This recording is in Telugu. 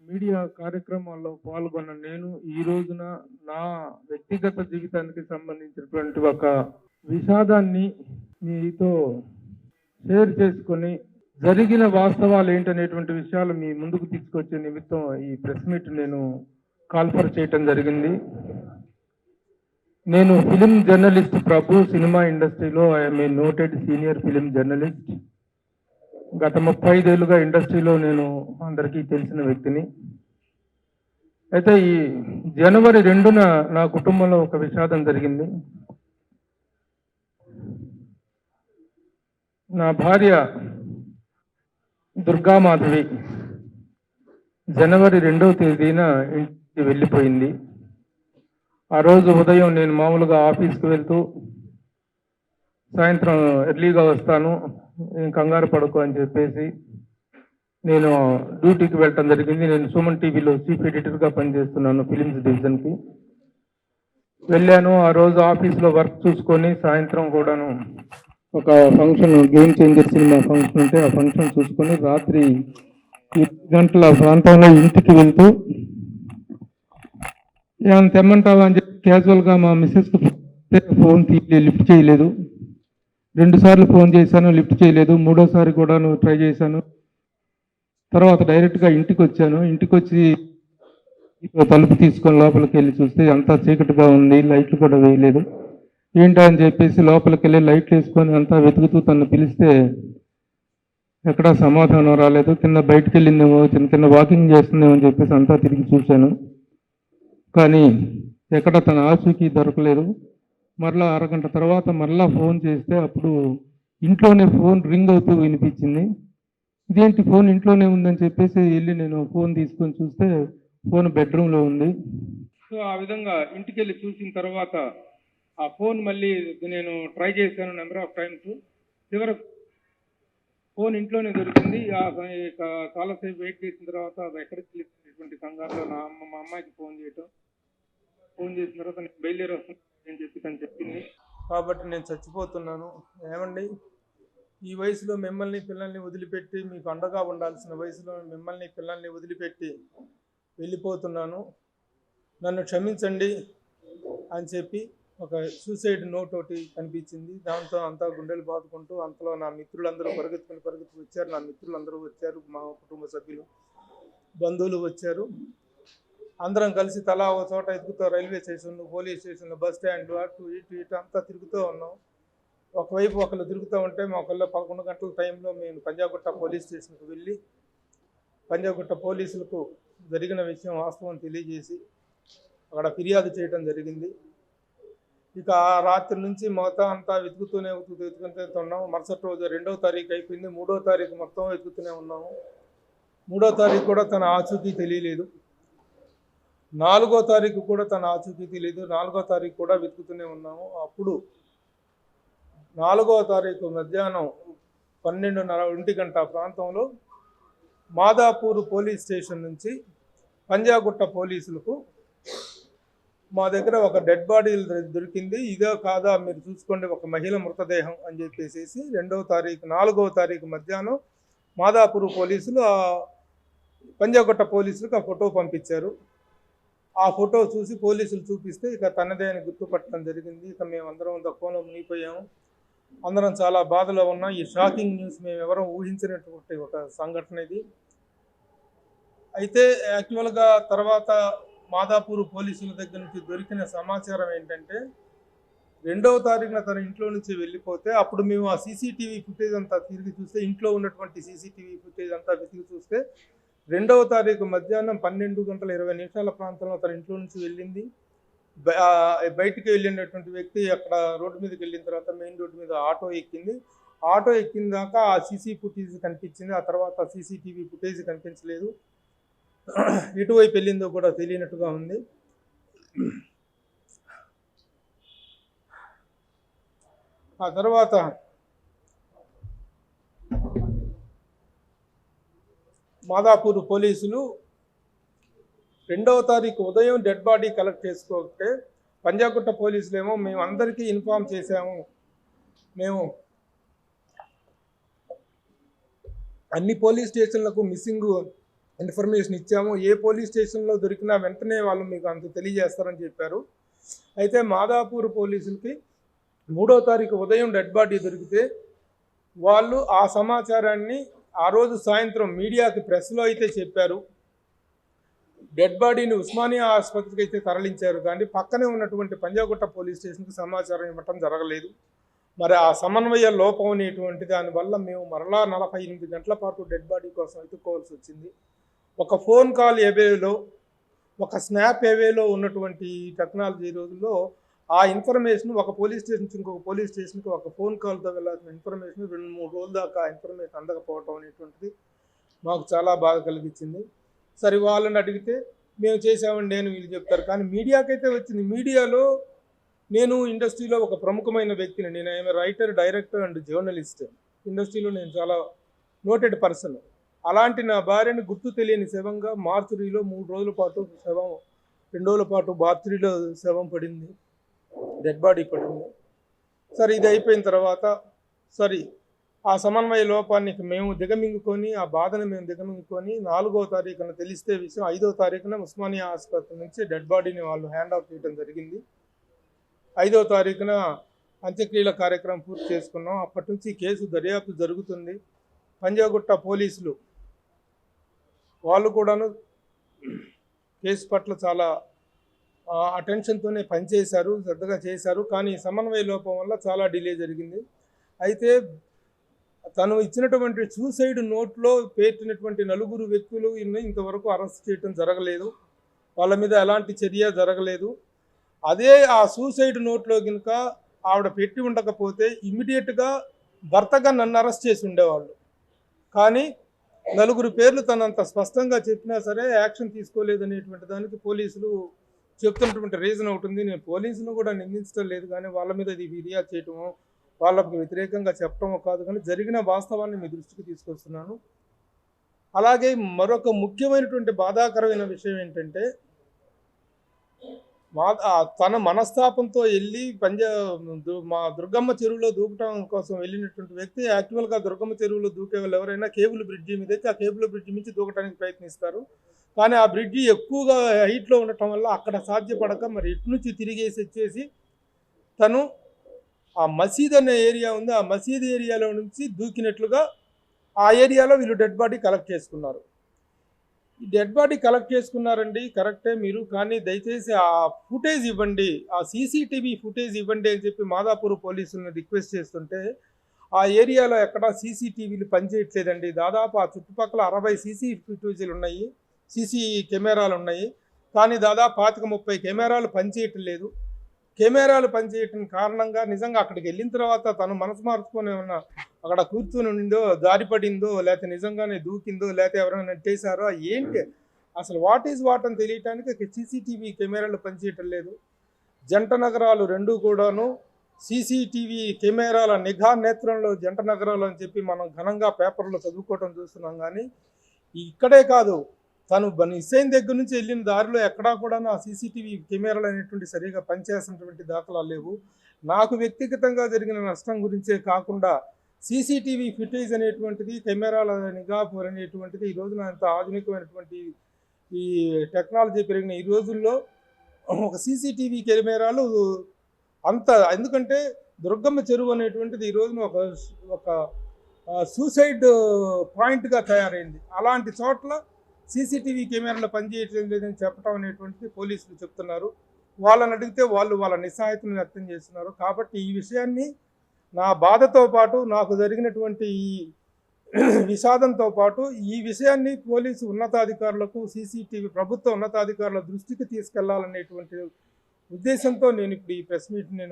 మీడియా కార్యక్రమాల్లో పాల్గొన్న నేను ఈ రోజున నా వ్యక్తిగత జీవితానికి సంబంధించినటువంటి ఒక విషాదాన్ని మీతో షేర్ చేసుకొని జరిగిన వాస్తవాలు ఏంటనేటువంటి విషయాలు మీ ముందుకు తీసుకొచ్చే నిమిత్తం ఈ ప్రెస్ మీట్ నేను కాల్ఫర్ చేయటం జరిగింది. నేను ఫిలిం జర్నలిస్ట్ ప్రభు, సినిమా ఇండస్ట్రీలో I'm a noted senior film journalist. గత 35 ఏళ్ళుగా ఇండస్ట్రీలో నేను అందరికీ తెలిసిన వ్యక్తిని. అయితే ఈ జనవరి 2న నా కుటుంబంలో ఒక విషాదం జరిగింది. నా భార్య దుర్గామాధవి జనవరి 2వ తేదీన ఇంటికి వెళ్ళిపోయింది. ఆ రోజు ఉదయం నేను మామూలుగా ఆఫీస్కి వెళ్తూ సాయంత్రం ఎర్లీగా వస్తాను, కంగారు పడుకో అని చెప్పేసి నేను డ్యూటీకి వెళ్ళటం జరిగింది. నేను సుమన్ టీవీలో చీఫ్ ఎడిటర్గా పనిచేస్తున్నాను ఫిలిమ్స్ డివిజన్కి. వెళ్ళాను. ఆ రోజు ఆఫీస్లో వర్క్ చూసుకొని సాయంత్రం కూడాను ఒక function, game changer cinema function ఉంటే ఆ ఫంక్షన్ చూసుకొని రాత్రి 7 గంటల ప్రాంతంలో ఇంటికి వెళ్తూ ఏమైనా తెమ్మంటావా అని చెప్పి క్యాజువల్గా మా మిస్సెస్కి ఫోన్ లిఫ్ట్ చేయలేదు. 2 సార్లు ఫోన్ చేశాను, లిఫ్ట్ చేయలేదు. 3వసారి కూడా ట్రై చేశాను. తర్వాత డైరెక్ట్గా ఇంటికి వచ్చాను. ఇంటికి వచ్చి తలుపు తీసుకొని లోపలికి వెళ్ళి చూస్తే అంతా చీకటిగా ఉంది, లైట్లు కూడా వేయలేదు. ఏంటా అని చెప్పేసి లోపలికి వెళ్ళి లైట్లు వేసుకొని అంతా వెతుకుతూ తను పిలిస్తే ఎక్కడా సమాధానం రాలేదు. కింద బయటకు వెళ్ళిందేమో, చిన్న వాకింగ్ చేస్తుందేమో అని చెప్పేసి అంతా తిరిగి చూశాను. కానీ ఎక్కడ తన ఆచూకీ దొరకలేదు. మరలా అరగంట తర్వాత మరలా ఫోన్ చేస్తే అప్పుడు ఇంట్లోనే ఫోన్ రింగ్ అవుతూ వినిపించింది. ఇదేంటి ఫోన్ ఇంట్లోనే ఉందని చెప్పేసి వెళ్ళి నేను ఫోన్ తీసుకొని చూస్తే ఫోన్ బెడ్రూమ్లో ఉంది. సో ఆ విధంగా ఇంటికి వెళ్ళి చూసిన తర్వాత ఆ ఫోన్ మళ్ళీ నేను ట్రై చేశాను నెంబర్ ఆఫ్ టైమ్స్. చివరకు ఫోన్ ఇంట్లోనే దొరికింది. చాలాసేపు వెయిట్ చేసిన తర్వాత అది ఎక్కడికి వెళ్ళినటువంటి కంగారులో మా అమ్మాయికి ఫోన్ చేసిన తర్వాత నేను బయలుదేరి వస్తున్నాను అని చెప్పి తను చెప్పింది. కాబట్టి నేను చచ్చిపోతున్నాను, ఏమండి ఈ వయసులో మిమ్మల్ని పిల్లల్ని వదిలిపెట్టి, మీకు అండగా ఉండాల్సిన వయసులో మిమ్మల్ని పిల్లల్ని వదిలిపెట్టి వెళ్ళిపోతున్నాను, నన్ను క్షమించండి అని చెప్పి ఒక సూసైడ్ నోట్ ఒకటి కనిపించింది. దాంతో అంతా గుండెలు బాదుకుంటూ అంతలో నా మిత్రులందరూ పరిగెత్తుకుని వచ్చారు. నా మిత్రులందరూ వచ్చారు, మా కుటుంబ సభ్యులు, బంధువులు వచ్చారు. అందరం కలిసి తలా ఒక చోట ఎదుగుతూ రైల్వే స్టేషన్లు, పోలీస్ స్టేషన్లు, బస్ స్టాండ్లు, అటు ఇటు అంతా తిరుగుతూ ఉన్నాం. ఒకవైపు ఒకళ్ళు తిరుగుతూ ఉంటే మా ఒకళ్ళు 11 గంటల టైంలో మేము పంజాగుట్ట పోలీస్ స్టేషన్కి వెళ్ళి పంజాగుట్ట పోలీసులకు జరిగిన విషయం వాస్తవం తెలియజేసి అక్కడ ఫిర్యాదు చేయడం జరిగింది. ఇక ఆ రాత్రి నుంచి మొత్తం అంతా వెతుకుతూనే ఉన్నాము. మరుసటి రోజు 2వ తారీఖు అయిపోయింది. 3వ తారీఖు మొత్తం వెతుకుతూనే ఉన్నాము. 3వ తారీఖు కూడా తన ఆచూకీ తెలియలేదు. 4వ తారీఖు కూడా తన ఆచూకీ తెలియదు. 4వ తారీఖు కూడా వెతుకుతూనే ఉన్నాము. అప్పుడు 4వ తారీఖు మధ్యాహ్నం 12:30 గంట ప్రాంతంలో మాదాపూర్ పోలీస్ స్టేషన్ నుంచి పంజాగుట్ట పోలీసులకు మా దగ్గర ఒక డెడ్ బాడీ దొరికింది, ఇదో కాదా మీరు చూసుకోండి, ఒక మహిళ మృతదేహం అని చెప్పేసి 4వ తారీఖు మధ్యాహ్నం మాదాపూర్ పోలీసులు పంజాగుట్ట పోలీసులకు ఆ ఫోటో పంపించారు. ఆ ఫోటో చూసి పోలీసులు చూపిస్తే ఇక తనదే అని గుర్తుపట్టడం జరిగింది. ఇక మేమందరం దుఃఖంలో మునిగిపోయాము. అందరం చాలా బాధలో ఉన్నాం. ఈ షాకింగ్ న్యూస్ మేము ఎవరూ ఊహించినటువంటి ఒక సంఘటన ఇది. అయితే యాక్చువల్గా తర్వాత మాదాపూర్ పోలీసుల దగ్గర నుంచి దొరికిన సమాచారం ఏంటంటే 2వ తారీఖున తన ఇంట్లో నుంచి వెళ్ళిపోతే అప్పుడు మేము ఆ సీసీటీవీ ఫుటేజ్ అంతా తిరిగి చూస్తే, ఇంట్లో ఉన్నటువంటి సీసీటీవీ ఫుటేజ్ అంతా వెతికి చూస్తే 2వ తారీఖు మధ్యాహ్నం 12:20 ప్రాంతంలో తన ఇంట్లో నుంచి వెళ్ళింది. బయటికి వెళ్ళినటువంటి వ్యక్తి అక్కడ రోడ్డు మీదకి వెళ్ళిన తర్వాత మెయిన్ రోడ్డు మీద ఆటో ఎక్కింది. ఆటో ఎక్కిన దాకా ఆ సీసీ ఫుటేజ్ కనిపించింది. ఆ తర్వాత సీసీటీవీ ఫుటేజ్ కనిపించలేదు. ఎటువైపు వెళ్ళిందో కూడా తెలియనట్టుగా ఉంది. ఆ తర్వాత మాదాపూర్ పోలీసులు 2వ తారీఖు ఉదయం డెడ్ బాడీ కలెక్ట్ చేసుకోతే పంజాగుట్ట పోలీసులు ఏమో మేము అందరికీ ఇన్ఫామ్ చేశాము, మేము అన్ని పోలీస్ స్టేషన్లకు మిస్సింగ్ ఇన్ఫర్మేషన్ ఇచ్చాము. ఏ పోలీస్ స్టేషన్లో దొరికినా వెంటనే వాళ్ళు మీకు అంత తెలియజేస్తారని చెప్పారు. అయితే మాదాపూర్ పోలీసులకి 3వ తారీఖు ఉదయం డెడ్ బాడీ దొరికితే వాళ్ళు ఆ సమాచారాన్ని ఆ రోజు సాయంత్రం మీడియాకి ప్రెస్లో అయితే చెప్పారు. డెడ్ బాడీని ఉస్మానియా ఆసుపత్రికి అయితే తరలించారు, కానీ పక్కనే ఉన్నటువంటి పంజాగుట్ట పోలీస్ స్టేషన్కి సమాచారం ఇవ్వటం జరగలేదు. మరి ఆ సమన్వయ లోపం అనేటువంటి దానివల్ల మేము మరలా 48 గంటల పాటు డెడ్ బాడీ కోసం వెతుక్కోవాల్సి వచ్చింది. ఒక ఫోన్ కాల్ ఎవేలో, ఒక స్నాప్ ఎవేలో ఉన్నటువంటి టెక్నాలజీ రోజుల్లో ఆ ఇన్ఫర్మేషన్ ఒక పోలీస్ స్టేషన్ నుంచి ఇంకొక పోలీస్ స్టేషన్కి ఒక ఫోన్ కాల్తో వెళ్ళాల్సిన ఇన్ఫర్మేషన్ 2-3 రోజుల దాకా ఆ ఇన్ఫర్మేషన్ అందకపోవటం అనేటువంటిది మాకు చాలా బాధ కలిగించింది. సరే వాళ్ళని అడిగితే మేము చేసామని వీళ్ళు చెప్తారు, కానీ మీడియాకైతే వచ్చింది. మీడియాలో నేను ఇండస్ట్రీలో ఒక ప్రముఖమైన వ్యక్తిని, నేను I'm writer, director and journalist. ఇండస్ట్రీలో నేను చాలా నోటెడ్ పర్సన్. అలాంటి నా భార్యను గుర్తు తెలియని శవంగా మార్చురీలో 3 రోజుల పాటు శవం, 2 రోజుల పాటు మార్చురీలో శవం పడింది, డెడ్ బాడీ పడింది. సరే ఇది అయిపోయిన తర్వాత సరే ఆ సమన్వయ లోపాన్ని మేము దిగమింగుకొని, ఆ బాధను మేము దిగమింగుకొని 4వ తారీఖున తెలిస్తే విషయం, 5వ తారీఖున ఉస్మానియా ఆసుపత్రి నుంచి డెడ్ బాడీని వాళ్ళు హ్యాండ్ ఆఫ్ చేయడం జరిగింది. 5వ తారీఖున అంత్యక్రియల కార్యక్రమం పూర్తి చేసుకున్నాం. అప్పటి నుంచి కేసు దర్యాప్తు జరుగుతుంది. పంజాగుట్ట పోలీసులు వాళ్ళు కూడాను కేసు పట్ల చాలా అటెన్షన్తోనే పనిచేశారు, శ్రద్ధగా చేశారు, కానీ సమన్వయ లోపం వల్ల చాలా డిలే జరిగింది. అయితే తను ఇచ్చినటువంటి సూసైడ్ నోట్లో పేర్చినటువంటి 4 వ్యక్తులు ఇంతవరకు అరెస్ట్ చేయడం జరగలేదు. వాళ్ళ మీద ఎలాంటి చర్య జరగలేదు. అదే ఆ సూసైడ్ నోట్లో కనుక ఆవిడ పెట్టి ఉండకపోతే ఇమ్మీడియట్గా భర్తగా నన్ను అరెస్ట్ చేసి ఉండేవాళ్ళు. కానీ 4 పేర్లు తనంత స్పష్టంగా చెప్పినా సరే యాక్షన్ తీసుకోలేదనేటువంటి దానికి పోలీసులు చెప్తున్నటువంటి రీజన్ ఒకటి ఉంది. నేను పోలీసులు కూడా నిందించడం లేదు, కానీ వాళ్ళ మీద ఇది ఫిర్యాదు చేయటమో వాళ్ళకు వ్యతిరేకంగా చెప్పడమో కాదు, కానీ జరిగిన వాస్తవాన్ని మీ దృష్టికి తీసుకొస్తున్నాను. అలాగే మరొక ముఖ్యమైనటువంటి బాధాకరమైన విషయం ఏంటంటే, తన మనస్తాపంతో వెళ్ళి మా దుర్గమ్మ చెరువులో దూకటం కోసం వెళ్ళినటువంటి వ్యక్తి యాక్చువల్గా దుర్గమ్మ చెరువులో దూకే వాళ్ళు ఎవరైనా కేబుల్ బ్రిడ్జి మీద అయితే ఆ కేబుల్ బ్రిడ్జి నుంచి దూకడానికి ప్రయత్నిస్తారు. కానీ ఆ బ్రిడ్జి ఎక్కువగా హైట్లో ఉండటం వల్ల అక్కడ సాధ్యపడక మరి ఇటు నుంచి తిరిగేసి వచ్చేసి తను ఆ మసీద్ అనే ఏరియా ఉంది, ఆ మసీద్ ఏరియాలో నుంచి దూకినట్లుగా ఆ ఏరియాలో వీళ్ళు డెడ్ బాడీ కలెక్ట్ చేసుకున్నారు. ఈ డెడ్ బాడీ కలెక్ట్ చేసుకున్నారండి, కరెక్టే మీరు, కానీ దయచేసి ఆ ఫుటేజ్ ఇవ్వండి, ఆ సీసీటీవీ ఫుటేజ్ ఇవ్వండి అని చెప్పి మాదాపూర్ పోలీసులను రిక్వెస్ట్ చేస్తుంటే ఆ ఏరియాలో ఎక్కడా సీసీటీవీలు పనిచేయట్లేదండి. దాదాపు ఆ చుట్టుపక్కల 60 సీసీ ఫుటేజీలు ఉన్నాయి, సీసీ కెమెరాలు ఉన్నాయి, కానీ దాదాపు 25-30 కెమెరాలు పనిచేయటం లేదు. కెమెరాలు పనిచేయటం కారణంగా నిజంగా అక్కడికి వెళ్ళిన తర్వాత తను మనసు మార్చుకొని ఏమన్నా అక్కడ కూర్చొని ఉండిందో, జారిపడిందో, లేకపోతే నిజంగానే దూకిందో, లేకపోతే ఎవరైనా నెట్టేశారో ఏంటి అసలు వాట్ ఈజ్ వాట్ అని తెలియటానికి సీసీటీవీ కెమెరాలు పనిచేయటం లేదు. జంట నగరాలు 2 కూడాను సీసీటీవీ కెమెరాల నిఘా నేత్రంలో జంట నగరాలు అని చెప్పి మనం ఘనంగా పేపర్లో చదువుకోవటం చూస్తున్నాం, కానీ ఇక్కడే కాదు, తను హుస్సేన్ దగ్గర నుంచి వెళ్ళిన దారిలో ఎక్కడా కూడా ఆ సీసీటీవీ కెమెరాలు అనేటువంటి సరిగా పనిచేసినటువంటి దాఖలాలు లేవు. నాకు వ్యక్తిగతంగా జరిగిన నష్టం గురించే కాకుండా సీసీటీవీ ఫుటేజ్ అనేటువంటిది, కెమెరాల నిఘా అనేటువంటిది ఈ రోజున అంత ఆధునికమైనటువంటి ఈ టెక్నాలజీ పెరిగిన ఈ రోజుల్లో ఒక సీసీటీవీ కెమెరాలు అంత, ఎందుకంటే దుర్గమ్మ చెరువు అనేటువంటిది ఈ రోజున ఒక సూసైడ్ పాయింట్గా తయారైంది. అలాంటి చోట్ల సీసీటీవీ కెమెరాలు పనిచేయట్లేదు లేదని చెప్పడం అనేటువంటిది పోలీసులు చెప్తున్నారు. వాళ్ళని అడిగితే వాళ్ళు వాళ్ళ నిస్సహాయతను వ్యక్తం చేస్తున్నారు. కాబట్టి ఈ విషయాన్ని, నా బాధతో పాటు నాకు జరిగినటువంటి ఈ విషాదంతో పాటు ఈ విషయాన్ని పోలీసు ఉన్నతాధికారులకు, సీసీటీవీ ప్రభుత్వ ఉన్నతాధికారుల దృష్టికి తీసుకెళ్లాలనేటువంటి ఉద్దేశంతో నేను ఇప్పుడు ఈ ప్రెస్ మీట్